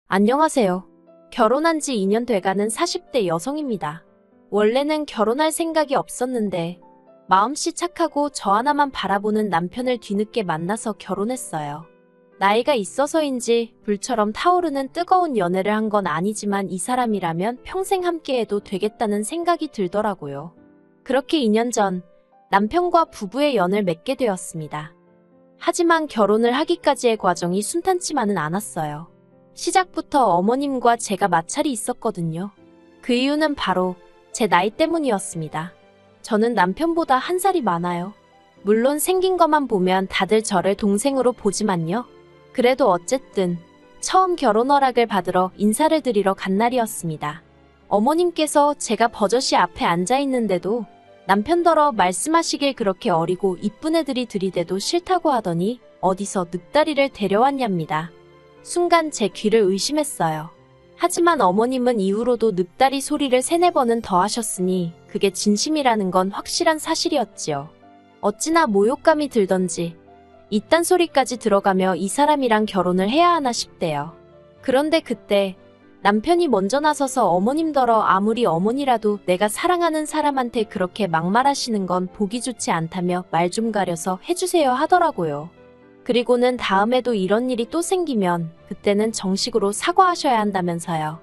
안녕하세요. 결혼한 지 2년 돼가는 40대 여성입니다. 원래는 결혼할 생각이 없었는데 마음씨 착하고 저 하나만 바라보는 남편을 뒤늦게 만나서 결혼했어요. 나이가 있어서인지 불처럼 타오르는 뜨거운 연애를 한 건 아니지만 이 사람이라면 평생 함께해도 되겠다는 생각이 들더라고요. 그렇게 2년 전 남편과 부부의 연을 맺게 되었습니다. 하지만 결혼을 하기까지의 과정이 순탄치만은 않았어요. 시작부터 어머님과 제가 마찰이 있었거든요. 그 이유는 바로 제 나이 때문이었습니다. 저는 남편보다 한 살이 많아요. 물론 생긴 것만 보면 다들 저를 동생으로 보지만요. 그래도 어쨌든 처음 결혼 허락을 받으러 인사를 드리러 간 날이었습니다. 어머님께서 제가 버젓이 앞에 앉아 있는데도 남편더러 말씀하시길 그렇게 어리고 이쁜 애들이 들이대도 싫다고 하더니 어디서 늑다리를 데려왔냐입니다. 순간 제 귀를 의심했어요. 하지만 어머님은 이후로도 늑다리 소리를 3-4번은 더 하셨으니 그게 진심이라는 건 확실한 사실이었지요. 어찌나 모욕감이 들던지 이딴 소리까지 들어가며 이 사람이랑 결혼을 해야 하나 싶대요. 그런데 그때 남편이 먼저 나서서 어머님더러 아무리 어머니라도 내가 사랑하는 사람한테 그렇게 막말하시는 건 보기 좋지 않다며 말 좀 가려서 해주세요 하더라고요. 그리고는 다음에도 이런 일이 또 생기면 그때는 정식으로 사과하셔야 한다면서요.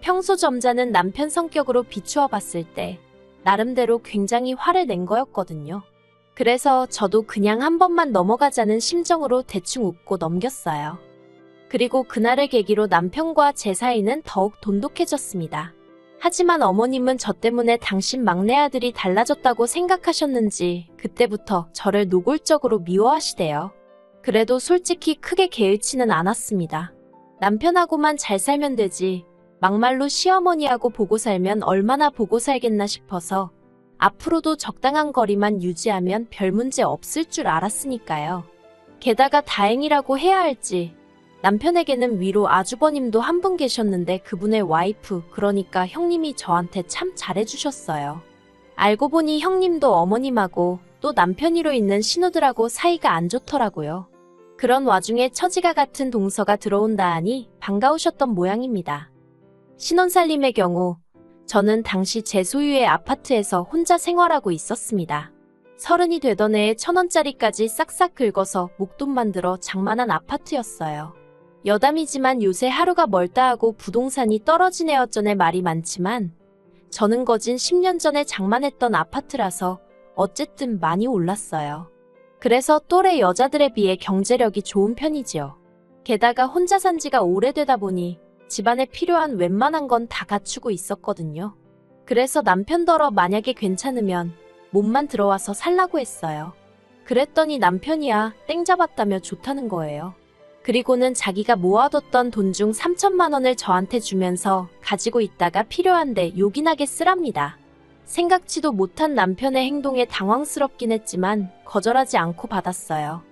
평소 점잖은 남편 성격으로 비추어 봤을 때 나름대로 굉장히 화를 낸 거였거든요. 그래서 저도 그냥 한 번만 넘어가자는 심정으로 대충 웃고 넘겼어요. 그리고 그날을 계기로 남편과 제 사이는 더욱 돈독해졌습니다. 하지만 어머님은 저 때문에 당신 막내 아들이 달라졌다고 생각하셨는지 그때부터 저를 노골적으로 미워하시대요. 그래도 솔직히 크게 개의치는 않았습니다. 남편하고만 잘 살면 되지 막말로 시어머니하고 보고 살면 얼마나 보고 살겠나 싶어서 앞으로도 적당한 거리만 유지하면 별 문제 없을 줄 알았으니까요. 게다가 다행이라고 해야 할지 남편에게는 위로 아주버님도 한 분 계셨는데 그분의 와이프 그러니까 형님이 저한테 참 잘해주셨어요. 알고 보니 형님도 어머님하고 또 남편이로 있는 신우들하고 사이가 안 좋더라고요. 그런 와중에 처지가 같은 동서가 들어온다 하니 반가우셨던 모양입니다. 신혼살림의 경우 저는 당시 제 소유의 아파트에서 혼자 생활하고 있었습니다. 30이 되던 해에 1,000원짜리까지 싹싹 긁어서 목돈 들어 장만한 아파트였어요. 여담이지만 요새 하루가 멀다 하고 부동산이 떨어지네 어쩌네 말이 많지만 저는 거진 10년 전에 장만했던 아파트라서 어쨌든 많이 올랐어요. 그래서 또래 여자들에 비해 경제력이 좋은 편이지요. 게다가 혼자 산 지가 오래되다 보니 집안에 필요한 웬만한 건 다 갖추고 있었거든요. 그래서 남편더러 만약에 괜찮으면 몸만 들어와서 살라고 했어요. 그랬더니 남편이야 땡 잡았다며 좋다는 거예요. 그리고는 자기가 모아뒀던 돈 중 3천만 원을 저한테 주면서 가지고 있다가 필요한데 요긴하게 쓰랍니다. 생각지도 못한 남편의 행동에 당황스럽긴 했지만 거절하지 않고 받았어요.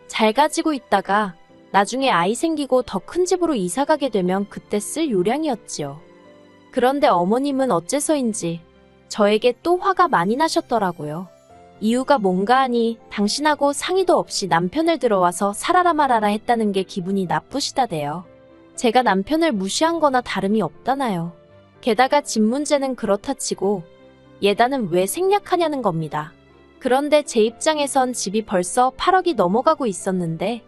잘 가지고 있다가 나중에 아이 생기고 더 큰 집으로 이사가게 되면 그때 쓸 요량이었지요. 그런데 어머님은 어째서인지 저에게 또 화가 많이 나셨더라고요. 이유가 뭔가 하니 당신하고 상의도 없이 남편을 들어와서 살아라 말아라 했다는 게 기분이 나쁘시다대요. 제가 남편을 무시한 거나 다름이 없다나요. 게다가 집 문제는 그렇다 치고 예단은 왜 생략하냐는 겁니다. 그런데 제 입장에선 집이 벌써 8억이 넘어가고 있었는데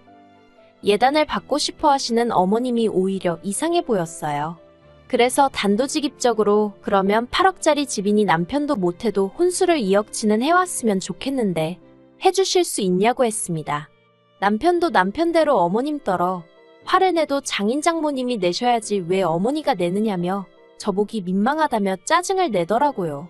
예단을 받고 싶어 하시는 어머님이 오히려 이상해 보였어요. 그래서 단도직입적으로 그러면 8억짜리 집이니 남편도 못해도 혼수를 2억치는 해왔으면 좋겠는데 해주실 수 있냐고 했습니다. 남편도 남편대로 어머님 떨어 화를 내도 장인 장모님이 내셔야지 왜 어머니가 내느냐며 저보기 민망하다며 짜증을 내더라고요.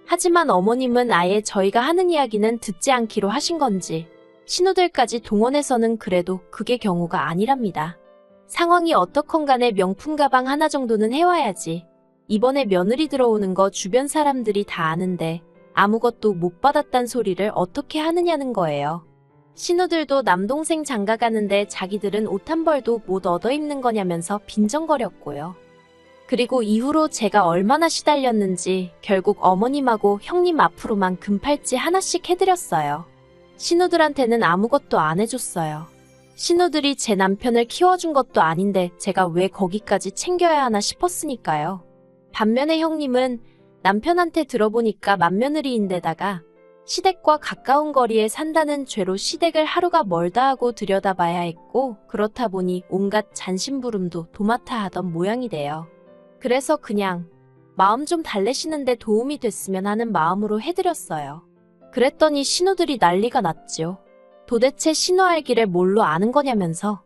하지만 어머님은 아예 저희가 하는 이야기는 듣지 않기로 하신 건지 신우들까지 동원해서는 그래도 그게 경우가 아니랍니다. 상황이 어떻건 간에 명품 가방 하나 정도는 해와야지. 이번에 며느리 들어오는 거 주변 사람들이 다 아는데 아무것도 못 받았단 소리를 어떻게 하느냐는 거예요. 신우들도 남동생 장가 가는데 자기들은 옷 한 벌도 못 얻어 입는 거냐면서 빈정거렸고요. 그리고 이후로 제가 얼마나 시달렸는지 결국 어머님하고 형님 앞으로만 금팔찌 하나씩 해드렸어요. 신우들한테는 아무것도 안 해줬어요. 신우들이 제 남편을 키워준 것도 아닌데 제가 왜 거기까지 챙겨야 하나 싶었으니까요. 반면에 형님은 남편한테 들어보니까 맏며느리인데다가 시댁과 가까운 거리에 산다는 죄로 시댁을 하루가 멀다 하고 들여다봐야 했고, 그렇다 보니 온갖 잔심부름도 도맡아 하던 모양이 돼요. 그래서 그냥 마음 좀 달래시는데 도움이 됐으면 하는 마음으로 해드렸어요. 그랬더니 신우들이 난리가 났죠. 도대체 신우 알기를 뭘로 아는 거냐면서.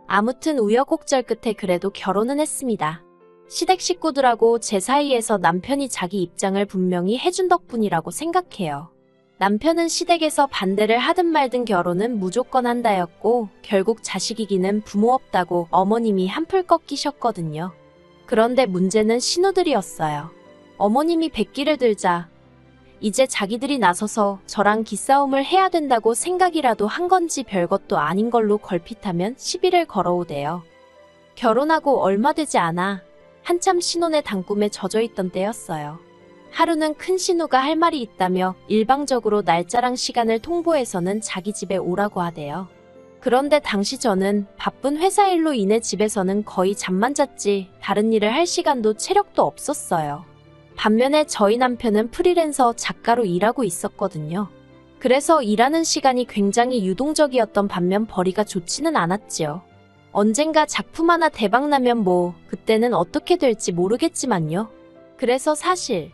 아무튼 우여곡절 끝에 그래도 결혼은 했습니다. 시댁 식구들하고 제 사이에서 남편이 자기 입장을 분명히 해준 덕분이라고 생각해요. 남편은 시댁에서 반대를 하든 말든 결혼은 무조건 한다였고, 결국 자식이기는 부모 없다고 어머님이 한풀 꺾이셨거든요. 그런데 문제는 신우들이었어요. 어머님이 백기를 들자 이제 자기들이 나서서 저랑 기싸움을 해야 된다고 생각이라도 한 건지 별것도 아닌 걸로 걸핏하면 시비를 걸어오대요. 결혼하고 얼마 되지 않아 한참 신혼의 단꿈에 젖어있던 때였어요. 하루는 큰 신우가 할 말이 있다며 일방적으로 날짜랑 시간을 통보해서는 자기 집에 오라고 하대요. 그런데 당시 저는 바쁜 회사 일로 인해 집에서는 거의 잠만 잤지 다른 일을 할 시간도 체력도 없었어요. 반면에 저희 남편은 프리랜서 작가로 일하고 있었거든요. 그래서 일하는 시간이 굉장히 유동적이었던 반면 벌이가 좋지는 않았지요. 언젠가 작품 하나 대박나면 그때는 어떻게 될지 모르겠지만요. 그래서 사실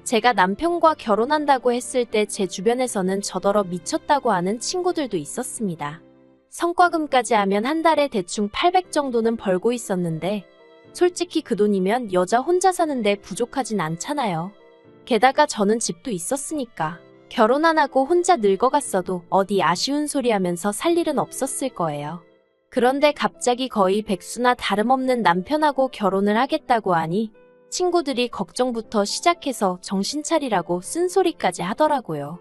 제가 남편과 결혼한다고 했을 때 제 주변에서는 저더러 미쳤다고 하는 친구들도 있었습니다. 성과금까지 하면 한 달에 대충 800 정도는 벌고 있었는데 솔직히 그 돈이면 여자 혼자 사는데 부족하진 않잖아요. 게다가 저는 집도 있었으니까 결혼 안 하고 혼자 늙어갔어도 어디 아쉬운 소리 하면서 살 일은 없었을 거예요. 그런데 갑자기 거의 백수나 다름없는 남편하고 결혼을 하겠다고 하니 친구들이 걱정부터 시작해서 정신 차리라고 쓴소리까지 하더라고요.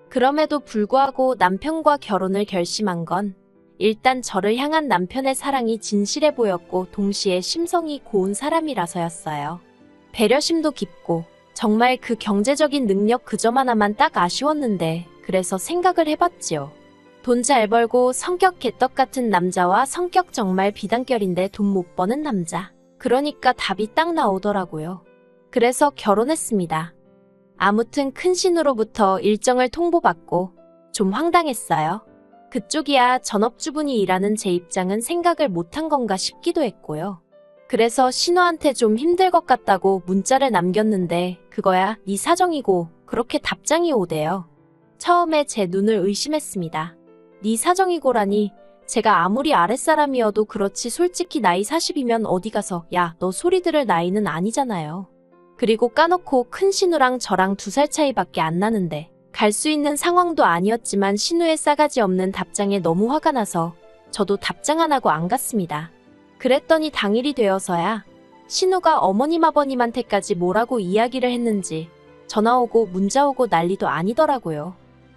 그럼에도 불구하고 남편과 결혼을 결심한 건 일단 저를 향한 남편의 사랑이 진실해 보였고 동시에 심성이 고운 사람이라서였어요. 배려심도 깊고 정말 그 경제적인 능력 그 점 하나만 딱 아쉬웠는데 그래서 생각을 해봤지요. 돈 잘 벌고 성격 개떡 같은 남자와 성격 정말 비단결인데 돈 못 버는 남자. 그러니까 답이 딱 나오더라고요. 그래서 결혼했습니다. 아무튼 큰 신우로부터 일정을 통보받고 좀 황당했어요. 그쪽이야 전업주분이 일하는 제 입장은 생각을 못한 건가 싶기도 했고요. 그래서 신우한테 좀 힘들 것 같다고 문자를 남겼는데 그거야 네 사정이고 그렇게 답장이 오대요. 처음에 제 눈을 의심했습니다. 네 사정이고라니 제가 아무리 아랫사람이어도 그렇지 솔직히 나이 40이면 어디 가서 야 너 소리 들을 나이는 아니잖아요. 그리고 까놓고 큰 신우랑 저랑 2살 차이밖에 안 나는데 갈 수 있는 상황도 아니었지만 신우의 싸가지 없는 답장에 너무 화가 나서 저도 답장 안 하고 안 갔습니다. 그랬더니 당일이 되어서야 신우가 어머님 아버님한테까지 뭐라고 이야기를 했는지 전화 오고 문자 오고 난리도 아니더라고요.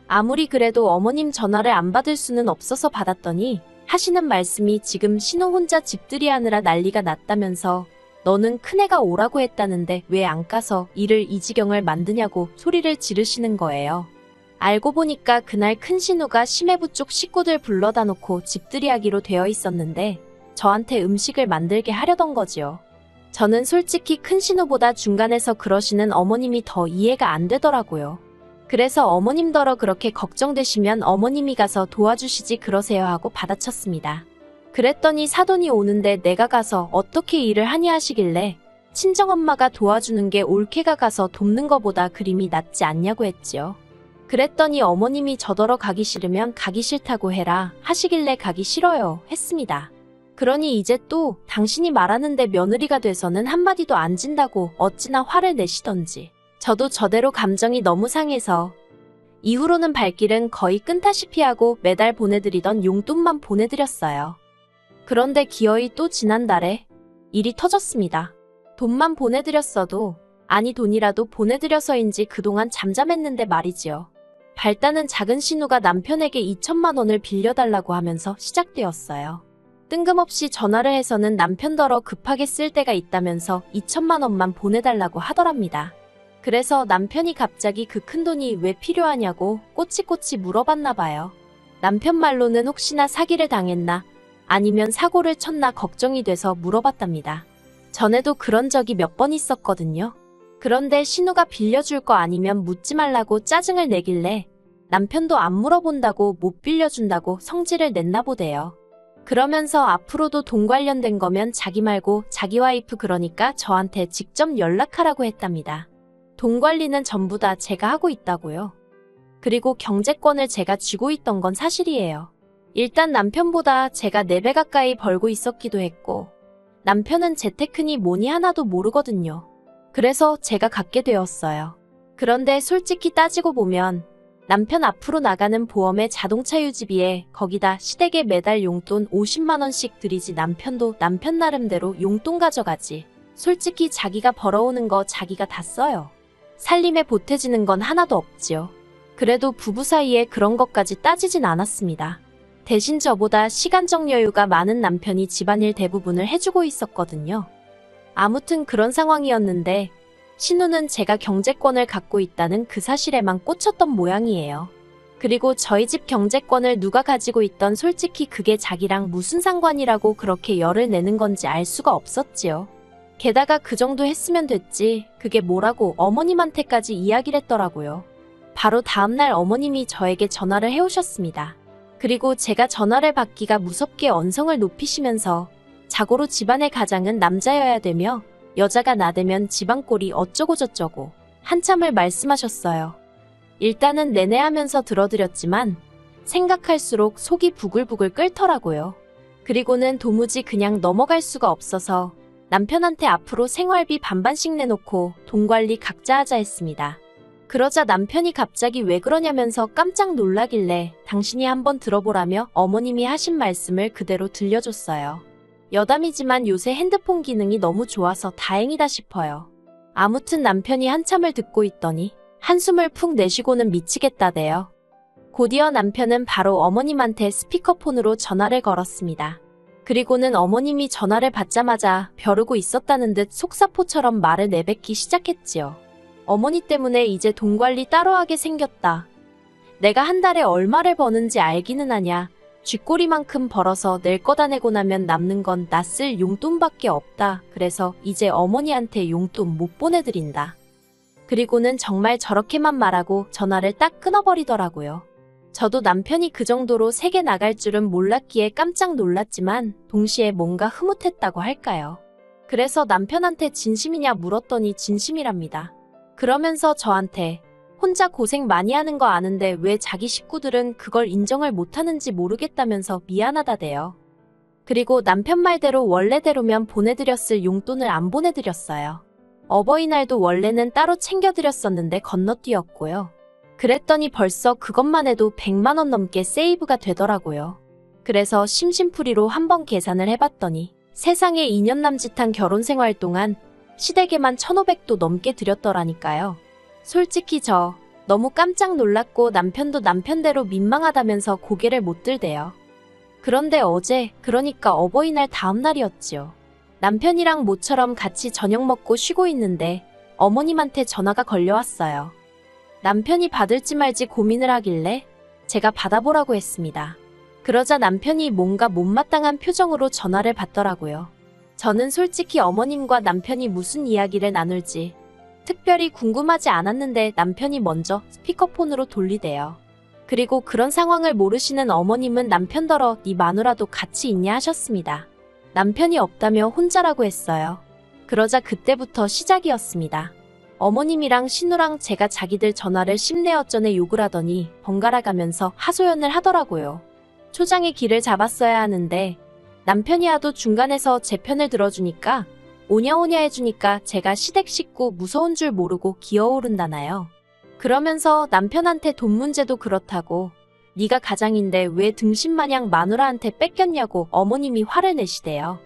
아무리 그래도 어머님 전화를 안 받을 수는 없어서 받았더니 하시는 말씀이 지금 신우 혼자 집들이 하느라 난리가 났다면서 너는 큰애가 오라고 했다는데 왜 안 가서 일을 이 지경을 만드냐고 소리를 지르시는 거예요. 알고 보니까 그날 큰 신우가 심해부 쪽 식구들 불러다 놓고 집들이 하기로 되어 있었는데 저한테 음식을 만들게 하려던 거지요. 저는 솔직히 큰 신우보다 중간에서 그러시는 어머님이 더 이해가 안 되더라고요. 그래서 어머님더러 그렇게 걱정되시면 어머님이 가서 도와주시지 그러세요 하고 받아쳤습니다. 그랬더니 사돈이 오는데 내가 가서 어떻게 일을 하냐 하시길래 친정엄마가 도와주는 게 올케가 가서 돕는 거보다 그림이 낫지 않냐고 했지요. 그랬더니 어머님이 저더러 가기 싫으면 가기 싫다고 해라 하시길래 가기 싫어요 했습니다. 그러니 이제 또 당신이 말하는데 며느리가 돼서는 한마디도 안 진다고 어찌나 화를 내시던지 저도 저대로 감정이 너무 상해서 이후로는 발길은 거의 끈다시피 하고 매달 보내드리던 용돈만 보내드렸어요. 그런데 기어이 또 지난달에 일이 터졌습니다. 돈만 보내드렸어도 아니 돈이라도 보내드려서인지 그동안 잠잠했는데 말이지요. 발단은 작은 신우가 남편에게 2천만 원을 빌려달라고 하면서 시작되었어요. 뜬금없이 전화를 해서는 남편더러 급하게 쓸 때가 있다면서 2천만 원만 보내달라고 하더랍니다. 그래서 남편이 갑자기 그 큰돈이 왜 필요하냐고 꼬치꼬치 물어봤나 봐요. 남편 말로는 혹시나 사기를 당했나 아니면 사고를 쳤나 걱정이 돼서 물어봤답니다. 전에도 그런 적이 몇 번 있었거든요. 그런데 신우가 빌려줄 거 아니면 묻지 말라고 짜증을 내길래 남편도 안 물어본다고 못 빌려준다고 성질을 냈나 보대요. 그러면서 앞으로도 돈 관련된 거면 자기 말고 자기 와이프 그러니까 저한테 직접 연락하라고 했답니다. 돈 관리는 전부 다 제가 하고 있다고요. 그리고 경제권을 제가 쥐고 있던 건 사실이에요. 일단 남편보다 제가 4배 가까이 벌고 있었기도 했고 남편은 재테크니 뭐니 하나도 모르거든요. 그래서 제가 갖게 되었어요. 그런데 솔직히 따지고 보면 남편 앞으로 나가는 보험에 자동차 유지비에 거기다 시댁에 매달 용돈 50만 원씩 드리지 남편도 남편 나름대로 용돈 가져가지. 솔직히 자기가 벌어오는 거 자기가 다 써요. 살림에 보태지는 건 하나도 없지요. 그래도 부부 사이에 그런 것까지 따지진 않았습니다. 대신 저보다 시간적 여유가 많은 남편이 집안일 대부분을 해주고 있었거든요. 아무튼 그런 상황이었는데 신우는 제가 경제권을 갖고 있다는 그 사실에만 꽂혔던 모양이에요. 그리고 저희 집 경제권을 누가 가지고 있던 솔직히 그게 자기랑 무슨 상관이라고 그렇게 열을 내는 건지 알 수가 없었지요. 게다가 그 정도 했으면 됐지 그게 뭐라고 어머님한테까지 이야기를 했더라고요. 바로 다음날 어머님이 저에게 전화를 해오셨습니다. 그리고 제가 전화를 받기가 무섭게 언성을 높이시면서 자고로 집안의 가장은 남자여야 되며 여자가 나대면 집안 꼴이 어쩌고 저쩌고 한참을 말씀하셨어요. 일단은 내내 하면서 들어드렸지만 생각할수록 속이 부글부글 끓더라고요. 그리고는 도무지 그냥 넘어갈 수가 없어서 남편한테 앞으로 생활비 반반씩 내놓고 돈 관리 각자 하자 했습니다. 그러자 남편이 갑자기 왜 그러냐면서 깜짝 놀라길래 당신이 한번 들어보라며 어머님이 하신 말씀을 그대로 들려줬어요. 여담이지만 요새 핸드폰 기능이 너무 좋아서 다행이다 싶어요. 아무튼 남편이 한참을 듣고 있더니 한숨을 푹 내쉬고는 미치겠다대요. 곧이어 남편은 바로 어머님한테 스피커폰으로 전화를 걸었습니다. 그리고는 어머님이 전화를 받자마자 벼르고 있었다는 듯 속사포처럼 말을 내뱉기 시작했지요. 어머니 때문에 이제 돈 관리 따로 하게 생겼다. 내가 한 달에 얼마를 버는지 알기는 하냐. 쥐꼬리만큼 벌어서 낼 거다 내고 나면 남는 건 나 쓸 용돈밖에 없다. 그래서 이제 어머니한테 용돈 못 보내드린다. 그리고는 정말 저렇게만 말하고 전화를 딱 끊어버리더라고요. 저도 남편이 그 정도로 세게 나갈 줄은 몰랐기에 깜짝 놀랐지만 동시에 뭔가 흐뭇했다고 할까요. 그래서 남편한테 진심이냐 물었더니 진심이랍니다. 그러면서 저한테 혼자 고생 많이 하는 거 아는데 왜 자기 식구들은 그걸 인정을 못하는지 모르겠다면서 미안하다대요. 그리고 남편 말대로 원래대로면 보내드렸을 용돈을 안 보내드렸어요. 어버이날도 원래는 따로 챙겨드렸었는데 건너뛰었고요. 그랬더니 벌써 그것만 해도 100만 원 넘게 세이브가 되더라고요. 그래서 심심풀이로 한번 계산을 해봤더니 세상에 2년 남짓한 결혼 생활 동안 시댁에만 1,500도 넘게 드렸더라니까요. 솔직히 저 너무 깜짝 놀랐고 남편도 남편대로 민망하다면서 고개를 못 들대요. 그런데 어제 그러니까 어버이날 다음 날이었지요. 남편이랑 모처럼 같이 저녁 먹고 쉬고 있는데 어머님한테 전화가 걸려왔어요. 남편이 받을지 말지 고민을 하길래 제가 받아보라고 했습니다. 그러자 남편이 뭔가 못마땅한 표정으로 전화를 받더라고요. 저는 솔직히 어머님과 남편이 무슨 이야기를 나눌지 특별히 궁금하지 않았는데 남편이 먼저 스피커폰으로 돌리대요. 그리고 그런 상황을 모르시는 어머님은 남편더러 네 마누라도 같이 있냐 하셨습니다. 남편이 없다며 혼자라고 했어요. 그러자 그때부터 시작이었습니다. 어머님이랑 신우랑 제가 자기들 전화를 심내 어쩌네 욕을 하더니 번갈아 가면서 하소연을 하더라고요. 초장의 길을 잡았어야 하는데 남편이 하도 중간에서 제 편을 들어주니까 오냐오냐 해주니까 제가 시댁 식구 무서운 줄 모르고 기어오른다나요. 그러면서 남편한테 돈 문제도 그렇다고 네가 가장인데 왜 등신마냥 마누라한테 뺏겼냐고 어머님이 화를 내시대요.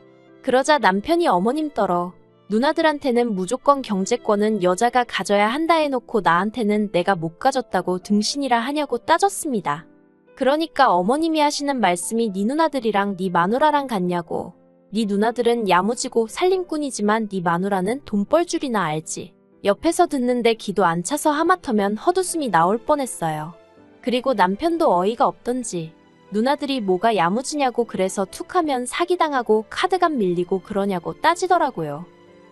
그러자 남편이 어머님 떨어 누나들한테는 무조건 경제권은 여자가 가져야 한다 해놓고 나한테는 내가 못 가졌다고 등신이라 하냐고 따졌습니다. 그러니까 어머님이 하시는 말씀이 네 누나들이랑 네 마누라랑 같냐고. 네 누나들은 야무지고 살림꾼이지만 네 마누라는 돈 벌 줄이나 알지. 옆에서 듣는데 기도 안 차서 하마터면 헛웃음이 나올 뻔했어요. 그리고 남편도 어이가 없던지 누나들이 뭐가 야무지냐고 그래서 툭하면 사기당하고 카드값 밀리고 그러냐고 따지더라고요.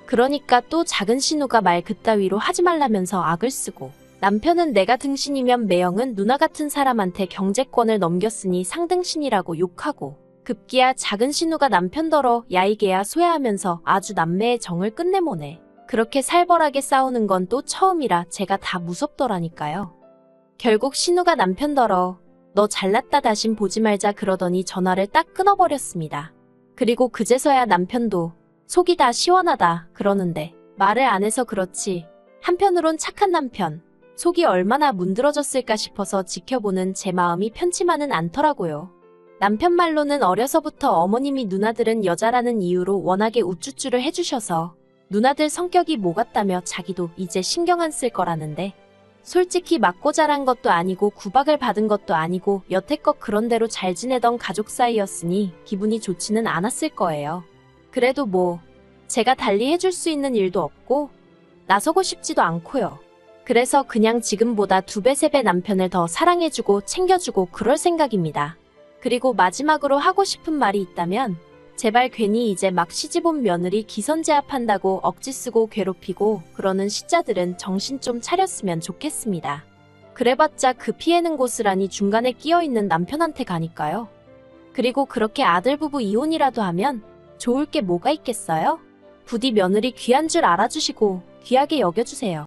그러니까 또 작은 신우가 말 그따위로 하지 말라면서 악을 쓰고, 남편은 내가 등신이면 매형은 누나 같은 사람한테 경제권을 넘겼으니 상등신이라고 욕하고, 급기야 작은 신우가 남편더러 야이개야 소야하면서 아주 남매의 정을 끝내모네. 그렇게 살벌하게 싸우는 건 또 처음이라 제가 다 무섭더라니까요. 결국 신우가 남편더러 너 잘났다 다신 보지 말자 그러더니 전화를 딱 끊어버렸습니다. 그리고 그제서야 남편도 속이 다 시원하다 그러는데 말을 안 해서 그렇지, 한편으론 착한 남편, 속이 얼마나 문드러졌을까 싶어서 지켜보는 제 마음이 편치만은 않더라고요. 남편 말로는 어려서부터 어머님이 누나들은 여자라는 이유로 워낙에 우쭈쭈를 해주셔서 누나들 성격이 뭐 같다며 자기도 이제 신경 안 쓸 거라는데, 솔직히 맞고 자란 것도 아니고 구박을 받은 것도 아니고 여태껏 그런대로 잘 지내던 가족 사이였으니 기분이 좋지는 않았을 거예요. 그래도 뭐 제가 달리 해줄 수 있는 일도 없고 나서고 싶지도 않고요. 그래서 그냥 지금보다 2배, 3배 남편을 더 사랑해주고 챙겨주고 그럴 생각입니다. 그리고 마지막으로 하고 싶은 말이 있다면, 제발 괜히 이제 막 시집온 며느리 기선제압한다고 억지 쓰고 괴롭히고 그러는 시자들은 정신 좀 차렸으면 좋겠습니다. 그래봤자 그 피해는 고스란히 중간에 끼어있는 남편한테 가니까요. 그리고 그렇게 아들 부부 이혼이라도 하면 좋을 게 뭐가 있겠어요? 부디 며느리 귀한 줄 알아주시고 귀하게 여겨주세요.